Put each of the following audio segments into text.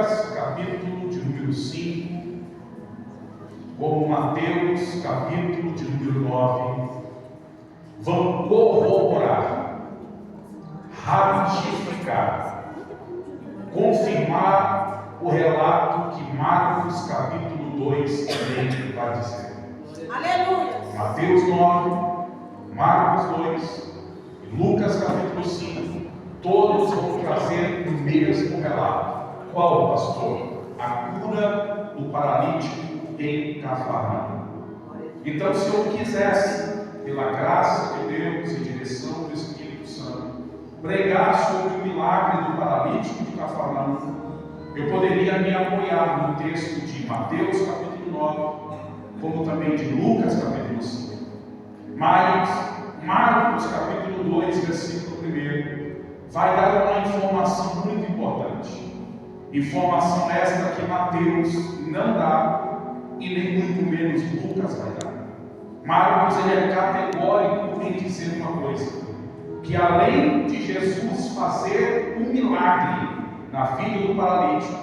Lucas, capítulo de número 5, como Mateus, capítulo de número 9, vão corroborar, ratificar, confirmar o relato que Marcos, capítulo 2, também vai dizer. Aleluia! Mateus 9, Marcos 2 e Lucas, capítulo 5, todos vão trazer o mesmo relato. Qual, pastor? A cura do paralítico em Cafarnaum. Então, se eu quisesse, pela graça de Deus e direção do Espírito Santo, pregar sobre o milagre do paralítico de Cafarnaum, eu poderia me apoiar no texto de Mateus capítulo 9, como também de Lucas capítulo 5. Mas Marcos capítulo 2, versículo 1, vai dar uma informação muito importante. Informação esta que Mateus não dá e nem muito menos Lucas vai dar. Marcos ele é categórico em dizer uma coisa: que além de Jesus fazer um milagre na vida do paralítico,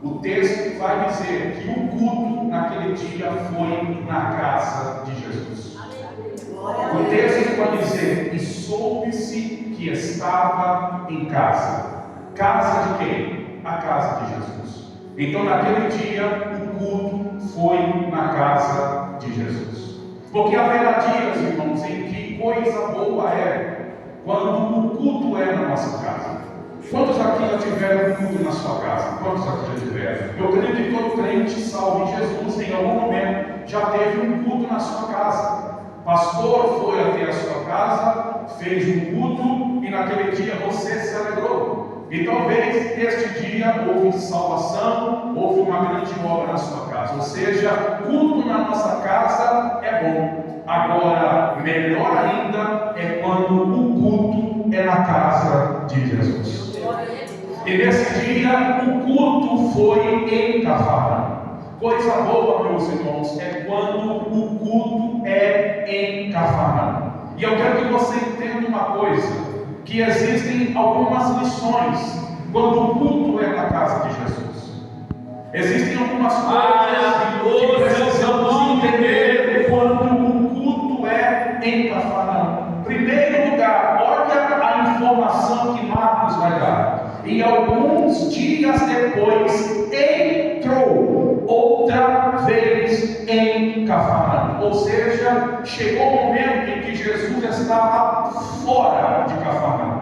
o texto vai dizer que o culto naquele dia foi na casa de Jesus. O texto vai dizer: e soube-se que estava em casa. Casa de quem? A casa de Jesus. Então naquele dia o culto foi na casa de Jesus. Porque haverá dias, irmãos, em que coisa boa é quando o culto é na nossa casa. Quantos aqui já tiveram culto na sua casa? Quantos aqui já tiveram? Eu creio que todo crente, salvo em Jesus, em algum momento já teve um culto na sua casa. Pastor foi até a sua casa, fez um culto e naquele dia você se alegrou. E talvez este dia houve salvação, houve uma grande obra na sua casa. Ou seja, culto na nossa casa é bom. Agora, melhor ainda é quando o culto é na casa de Jesus. E nesse dia o culto foi em Cafarnaum. Coisa boa, meus irmãos, é quando o culto é em Cafarnaum. E eu quero que você entenda uma coisa: que existem algumas lições quando o culto é na casa de Jesus. Existem algumas coisas que precisamos entender quando o culto é em Cafarnaum. Primeiro lugar, olha a informação que Marcos vai dar. E alguns dias depois entrou outra vez em Cafarnaum. Ou seja, chegou o momento em que Jesus estava fora de Cafarnaum.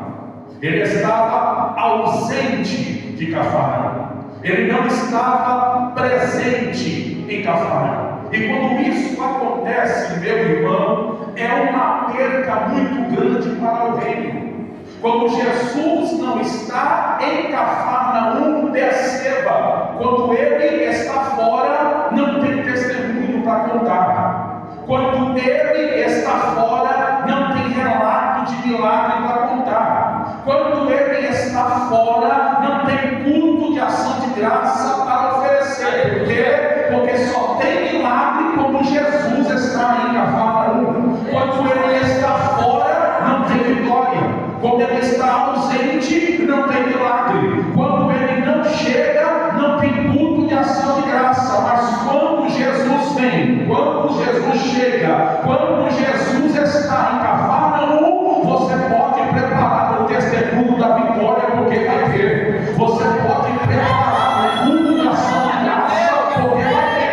Ele estava ausente de Cafarnaum. Ele não estava presente em Cafarnaum. E quando isso acontece, meu irmão, é uma perca muito grande para o reino. Quando Jesus não está em Cafarnaum, perceba, quando ele está fora, não tem testemunho para contar. Quando ele está fora, não tem relato de milagre para contar. Quando ele está fora, não tem culto de ação de graça para oferecer. Por quê? Porque só tem milagre quando Jesus está em Cafarnaum. Quando ele está fora, não tem vitória. Quando ele está ausente, não tem milagre. Quando ele não chega, não tem culto de ação de graça. Mas quando Jesus vem, quando Jesus chega, quando Jesus está em Cafarnaum, você pode preparar o testemunho da vitória, porque vai ter. Você pode preparar o culto de ação de graça, porque vai ter.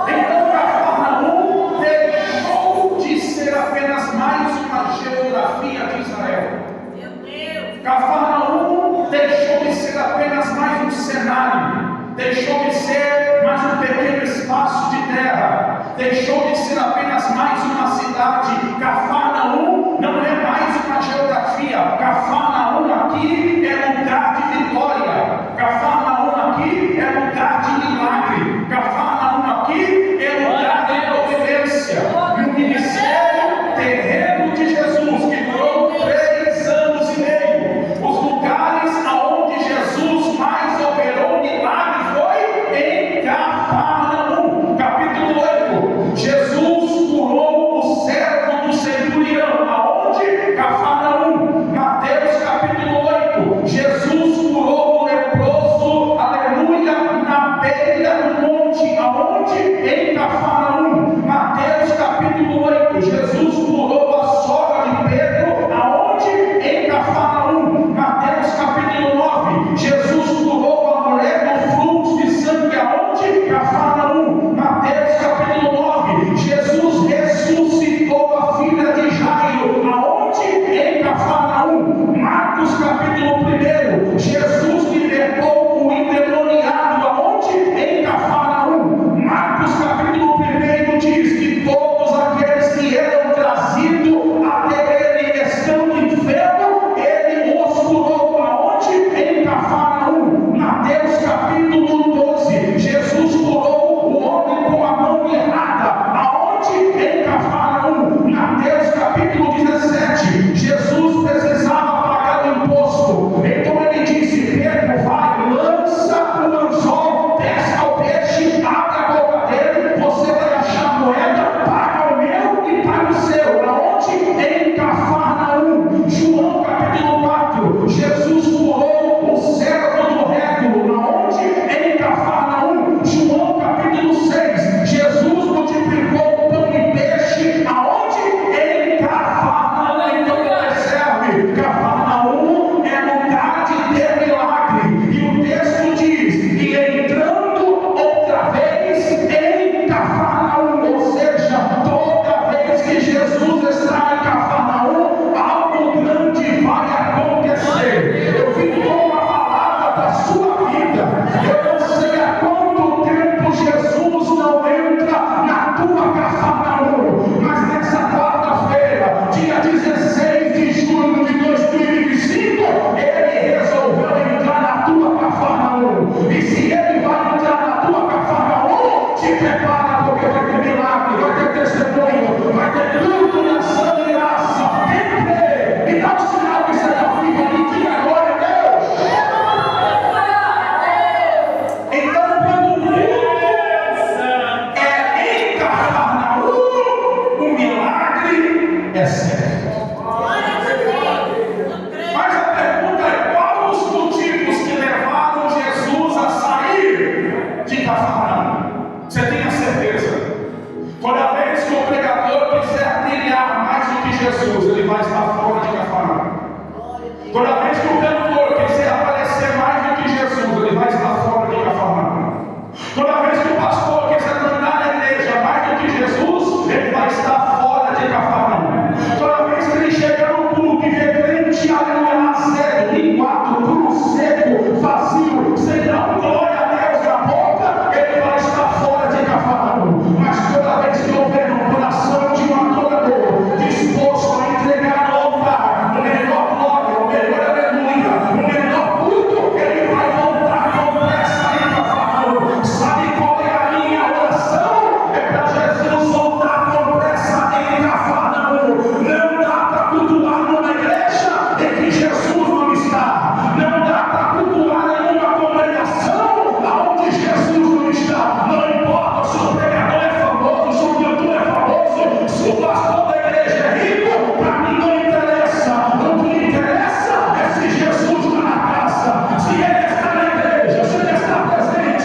Então Cafarnaum deixou de ser apenas mais uma geografia de Israel. Cafarnaum deixou de ser apenas mais um cenário, deixou de ser mais um pequeno espaço de terra, deixou de ser apenas mais uma cidade. Cafarnaum não é mais uma geografia. Cafarnaum aqui é lugar de vitória. Cafarnaum aqui é lugar de milagre. Cafarnaum aqui é lugar de providência. E o ministério terreno de Jesus, que durou 3 anos e meio, os lugares aonde Jesus mais operou milagre foi em Cafarnaum. Capítulo 8, Jesus curou o servo do Senhor.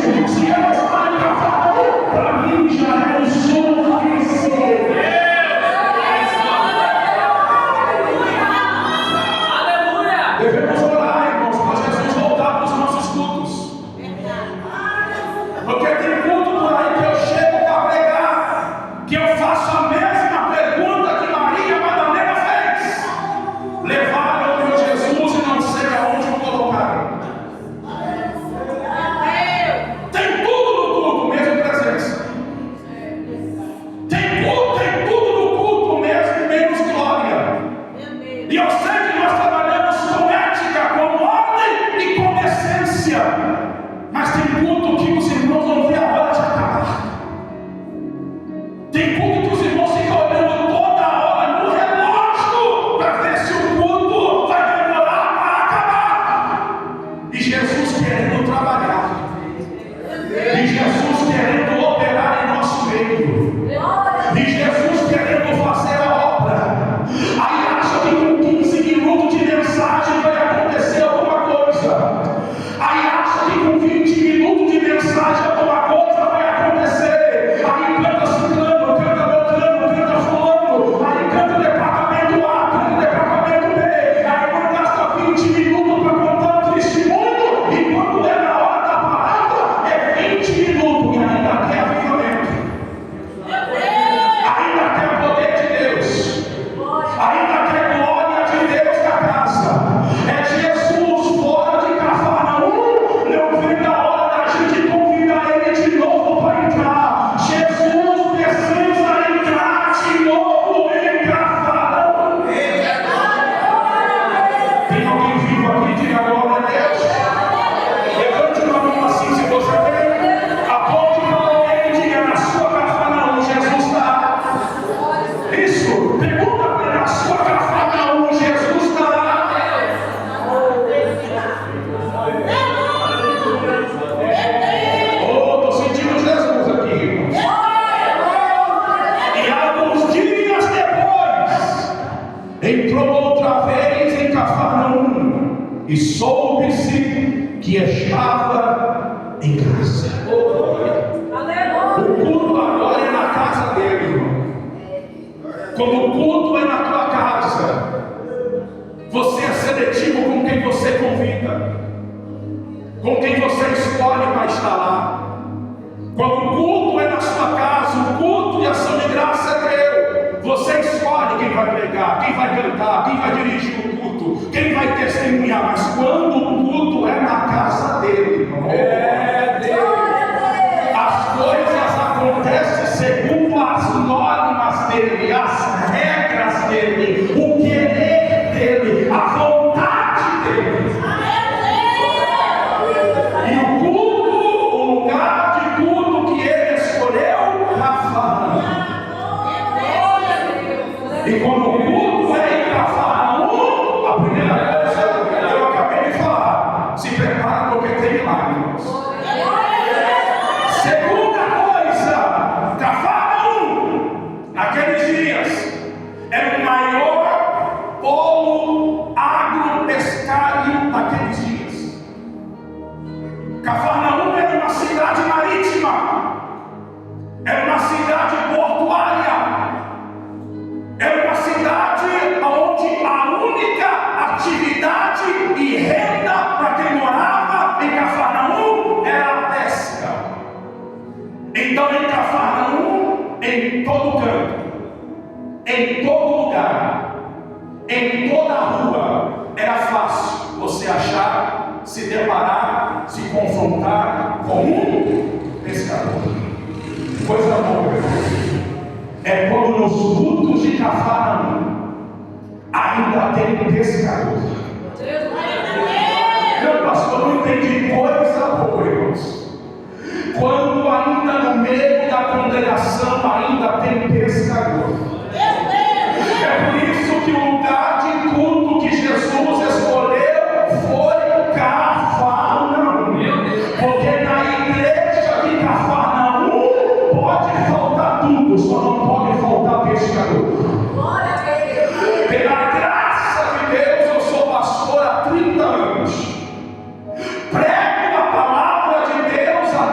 Se ela está em Cafarnaum, para mim já é o suficiente. Devemos orar, irmãos, para Jesus voltar para os nossos cultos. Porque tem culto por aí que eu chego para pregar, que eu faço a mesma pergunta que Maria Madalena fez. Levaram o meu Jesus e não sei aonde o colocaram. Tem tudo no culto, mesmo presença. Tem tudo no culto, mesmo menos glória. E eu sei que nós trabalhamos com ética, com ordem e com essência. Mas tem culto que os irmãos não vê a hora de acabar. Tem culto que os irmãos ficam olhando toda hora no relógio para ver se o culto vai demorar para acabar. E Jesus querendo trabalhar. E Jesus querendo operar em nosso meio. E Jesus querendo fazer a obra. Aí acha que com 15 minutos de mensagem vai acontecer alguma coisa. Aí acha que com 20 minutos de mensagem alguma coisa vai acontecer. Aí canta ciclano, canta beltrano, canta fulano. Aí canta o departamento A, canta o departamento B. Aí quando gasta 20 minutos para contar um testemunho. E quando é na hora da palavra, é 20 minutos. E ainda quer avivamento. Ainda quer poder de Deus. Ainda quer glória de Deus na casa. É Jesus fora de Cafarnaum. Não vem da hora da gente convidar ele de novo para entrar. Jesus precisa entrar de novo em Cafarnaum. Tem alguém vivo aqui? Diga glória a Deus. Levante uma mão assim se você tem. Aponte para alguém e diga: na sua Cafarnaum Jesus está. Isso. Pergunta para ele: na sua Cafarnaum Jesus está. Oh, estou sentindo Jesus aqui, irmãos. E alguns dias depois, entrou outra vez em Cafarnaum e soube-se que estava em casa. O culto agora é na casa dele, irmão. Quando o culto é na tua casa, você é seletivo com quem você convida, com quem você escolhe para estar lá. Quando o culto é na sua casa, o culto e a ação de graça é teu. Você escolhe quem vai pregar, quem vai cantar, quem vai dirigir o culto, quem vai testemunhar. Mas quando o culto é na casa dele, irmão, as coisas acontecem segundo as normas dele, as regras dele, o querer dele, a vontade dele. E o culto, o lugar de culto que ele escolheu, Cafarnaum. E quando o culto é em Cafarnaum, a primeira coisa eu acabei de falar: se prepara porque tem milagre, irmãos. Segunda coisa, Cafarnaum, naqueles dias, era o maior polo agropescário daqueles dias. Cafarnaum era uma cidade marítima, era uma cidade portuária, era uma cidade onde a única atividade e renda para quem morava em Cafarnaum era a pesca. Então em Cafarnaum, em todo canto, em todo lugar, em toda rua, era fácil você achar, se deparar, se confrontar com um pescador. Coisa boa, é quando nos cultos de Cafarnaum ainda tem pescador. Meu pastor, não entendi. Coisa boa, irmãos. Quando ainda no meio da congregação ainda tem pescador. É por isso que o lugar de culto que Jesus escolheu foi Cafarnaum. Porque na igreja de Cafarnaum pode faltar tudo, só não pode faltar pescador. Pela graça de Deus, eu sou pastor há 30 anos. Prego a palavra de Deus há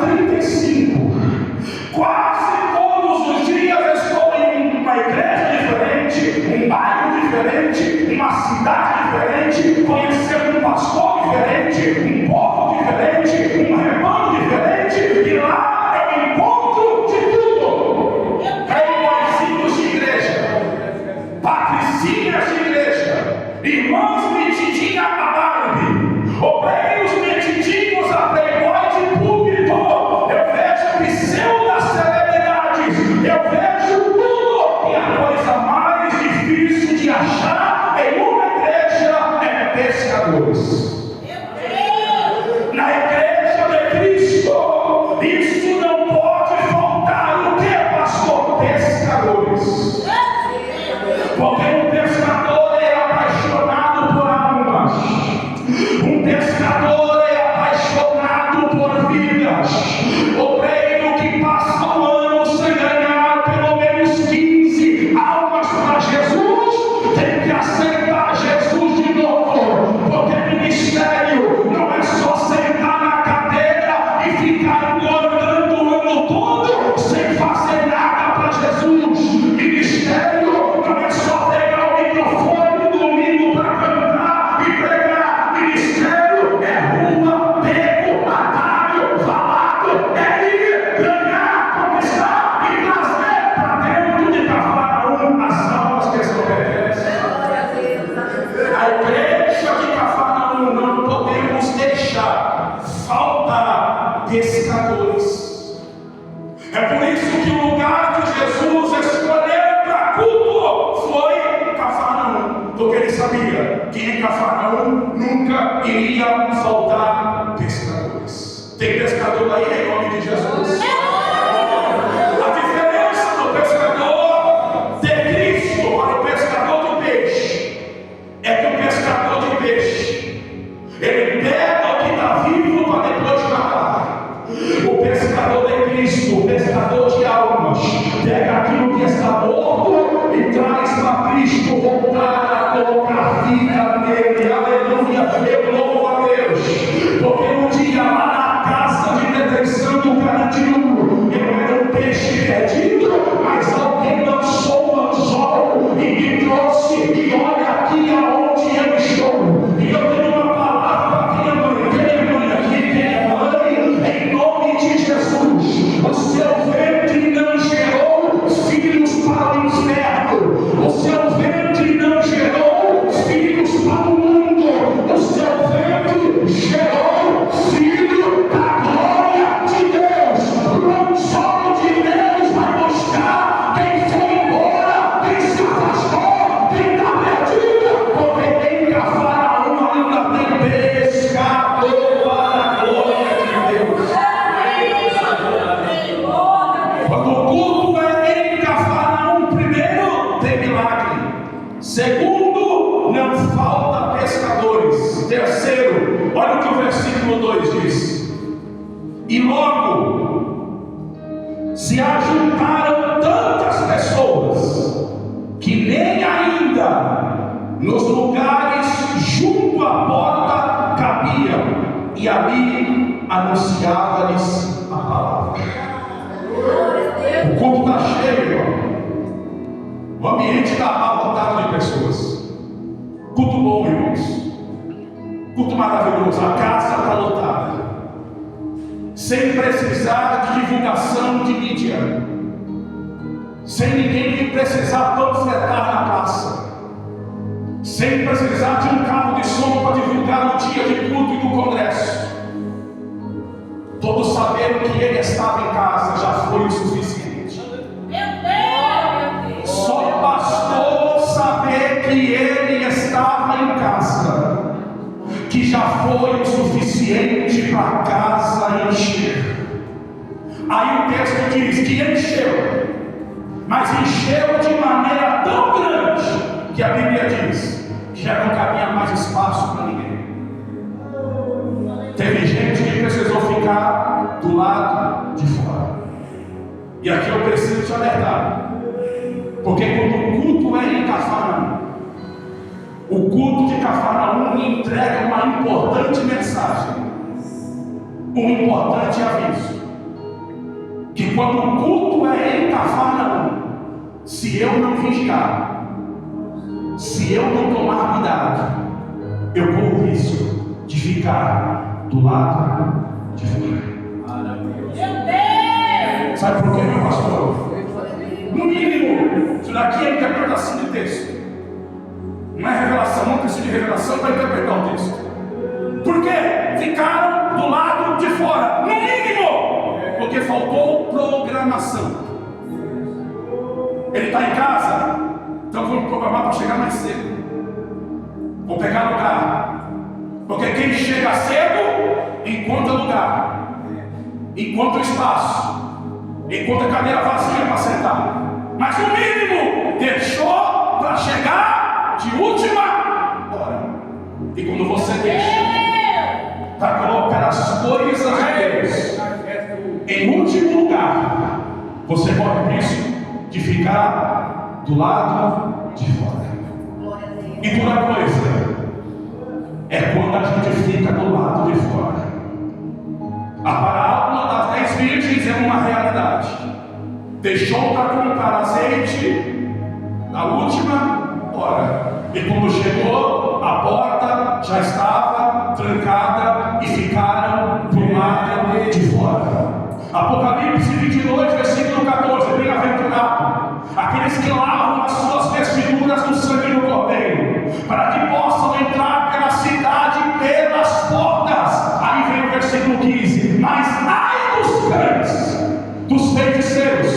Um pescador é apaixonado por vidas. Obreiro que passa um ano sem ganhar pelo menos 15 almas para Jesus, tem que aceitar Jesus de novo, porque ministério não é só sentar na cadeira e ficar engordando o ano todo sem fazer nada para Jesus. Ministério não é só pegar o microfone no domingo para cantar e pregar. Ministério é rua, beco, atalho, falado, é ir, ganhar, conquistar e trazer para dentro de Cafarnaum as almas que estão perdidas. A igreja de Cafarnaum não podemos deixar faltar pescadores. É por isso que o lugar que Jesus escolheu para culto foi Cafarnaum, porque ele sabia que em Cafarnaum nunca iria faltar pescadores. Tem pescador aí em nome de Jesus? A diferença do pescador de Cristo para o pescador de peixe é que o pescador de peixe, ele pega o que está vivo para depois matar. O pescador de Cristo, o pescador de almas, pega aquilo que está morto e traz para Cristo voltar a colocar vida nele. Aleluia, eu louvo a Deus, porque um dia lá na casa de detenção do Carandiru, eu era um peixe perdido, mas alguém lançou um anzol e me trouxe, e olha aqui aonde eu estou. E eu tenho uma palavra para quem é mãe. Quem é mãe aqui? Quem é mãe? Em nome de Jesus, o seu ventre não gerou filhos para o inferno, o seu ventre não gerou filhos para o mundo, o seu ventre gerou filho da glória de Deus. O sol de Deus vai buscar quem foi embora, quem se afastou, quem está perdido, porque em Cafarnaum ainda tem pescador para a glória de Deus. Quando o culto é em Cafarnaum, primeiro, tem milagre. Segundo, não falta pescadores. Terceiro, olha o que o versículo 2 diz: e logo se ajuntaram tantas pessoas que nem ainda nos lugares junto à porta cabiam, e ali anunciava-lhes a palavra. O culto está cheio, irmão. O ambiente está abarrotado de pessoas. Culto bom, irmãos. Culto maravilhoso. A casa está lotada, sem precisar de divulgação de mídia, sem ninguém precisar panfletar na praça, sem precisar de um carro de som para divulgar o dia de culto e do congresso. Todos sabendo que ele estava em casa já foi o suficiente. Só bastou saber que ele estava em casa, que já foi o suficiente para a casa encher. Aí o texto diz que encheu, mas encheu de maneira tão grande que a Bíblia diz que já não cabia mais espaço para ninguém. Teve gente que precisou ficar do lado de fora. E aqui eu preciso te alertar, porque quando o culto é em Cafarnaum, o culto de Cafarnaum entrega uma importante mensagem, um importante aviso, que quando o culto é em Cafarnaum, se eu não vigiar, se eu não tomar cuidado, eu corro o risco de ficar do lado de fora. Sabe por quê, meu pastor? No mínimo, isso daqui é interpretação de texto. Não é revelação, não precisa de revelação para interpretar o texto. Por quê? Ficaram do lado de fora. No mínimo, porque faltou programação. Ele está em casa, então vamos programar para chegar mais cedo. Vou pegar lugar, porque quem chega cedo encontra lugar, encontra espaço, encontra cadeira vazia para sentar. Mas no mínimo deixou para chegar de última hora. E quando você deixa você corre o risco de ficar do lado de fora. E outra coisa é quando a gente fica do lado de fora. A parábola das 10 virgens é uma realidade. Deixou para contar azeite na última hora. E quando chegou, a porta já estava trancada e ficaram do lado de fora. Apocalipse 22, versículo 14. Bem-aventurado aqueles que lavam as suas vestiduras no sangue do Cordeiro, para que possam entrar pela cidade pelas portas. Aí vem o versículo 15. Mas ai dos cães, dos feiticeiros,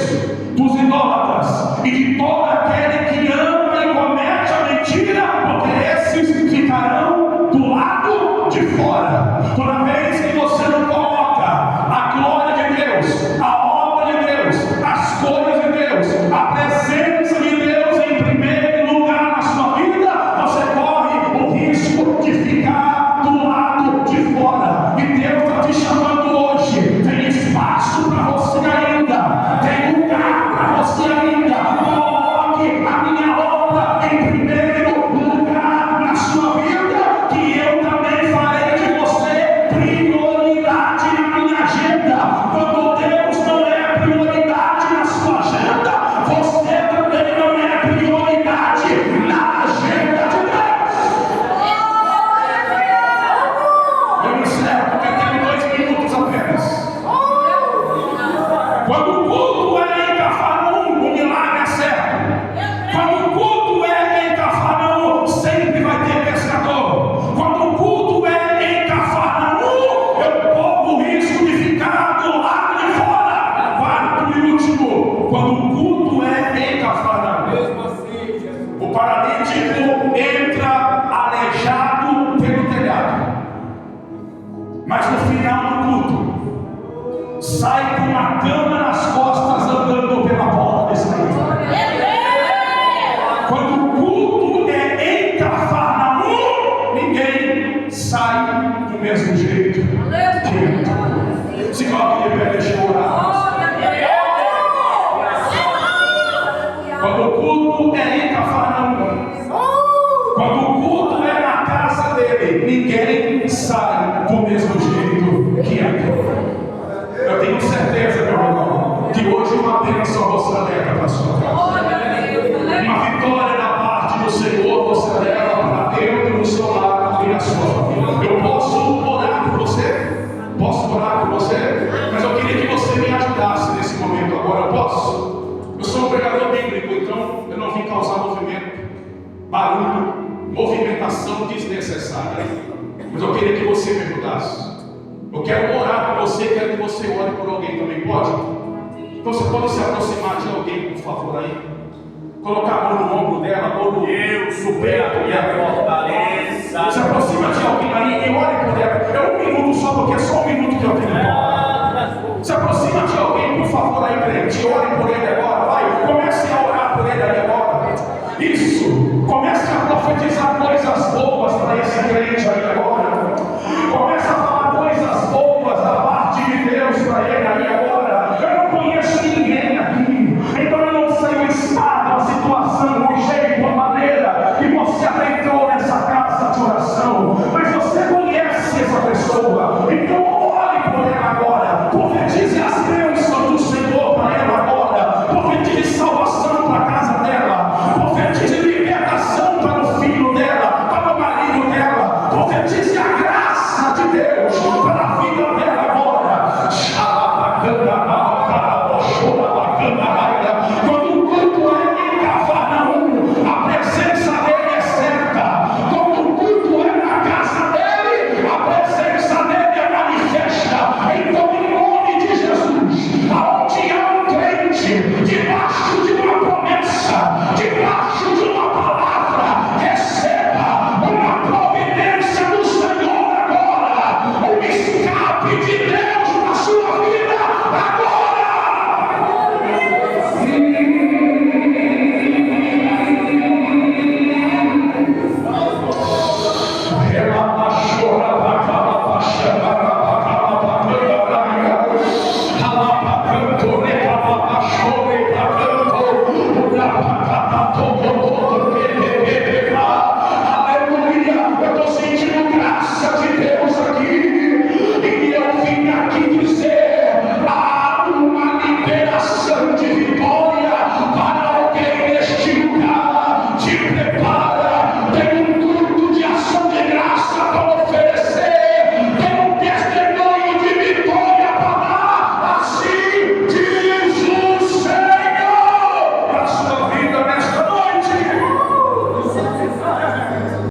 dos idólatras e de todo aquele que ama e comete a mentira, porque esses ficarão do lado de fora. Toda vez que você não coloca a glória de Deus, a obra de Deus, as coisas de Deus, a presença de Deus em primeiro lugar na sua vida, você corre o risco de ficar do lado de fora. E Deus está te chamando hoje. Tem espaço para você ainda, tem lugar para você ainda. Coloque a minha obra em primeiro lugar na sua vida, que eu também farei de você prioridade na minha agenda. Quando Deus não é prioridade na sua agenda, você também não é prioridade na agenda de Deus. Eu encerro porque tenho 2 minutos apenas. Quando o culto é em Cafarnaum, o milagre é certo. Quando o culto é em Cafarnaum, sempre vai ter pescador. Quando o culto é em Cafarnaum, eu corro o risco de ficar do lado de fora. Quarto e último, quando o culto é em Cafarnaum, o paralítico entra aleijado pelo telhado, mas no final do culto sai com uma cama nas costas andando pela porta desse país. Quando o culto é em Cafarnaum, ninguém sai do mesmo jeito que entra. Se coloque de pé, deixa eu orar. Quando o culto é em Cafarnaum, quando o culto é na casa dele, ninguém sai do mesmo jeito que entra. Eu tenho certeza, meu irmão, que hoje uma bênção você leva para a sua casa. Uma vitória da parte do Senhor você leva para dentro do seu lar e na sua família. Eu posso orar por você? Posso orar por você? Mas eu queria que você me ajudasse nesse momento agora. Eu posso? Eu sou um pregador bíblico, então eu não vim causar movimento, barulho, movimentação desnecessária. Mas eu queria que você me ajudasse. Eu quero orar por você, quero que você ore por alguém também, pode? Então você pode se aproximar de alguém, por favor, aí. Colocar a mão no ombro dela, ou no supera e a fortaleza. Se aproxima de alguém aí e ore por ela. É 1 minuto só, porque é só 1 minuto que eu tenho. Se aproxima de alguém, por favor, aí, crente. Ore por ele agora, vai. Comece a orar por ele aí agora. Isso. Comece a profetizar coisas boas para esse crente aí agora. Comece a falar coisas boas da parte de Deus para ele aí agora. Eu não conheço ninguém aqui, então eu não sei o estado, a situação, o jeito, a maneira que você adentrou nessa casa de oração, mas você conhece essa pessoa, então ore por ela agora. Profetize as bênçãos do Senhor para ela agora. Profetize salvação para a casa dela. Profetize libertação para o filho dela, para o marido dela. Profetize a graça de Deus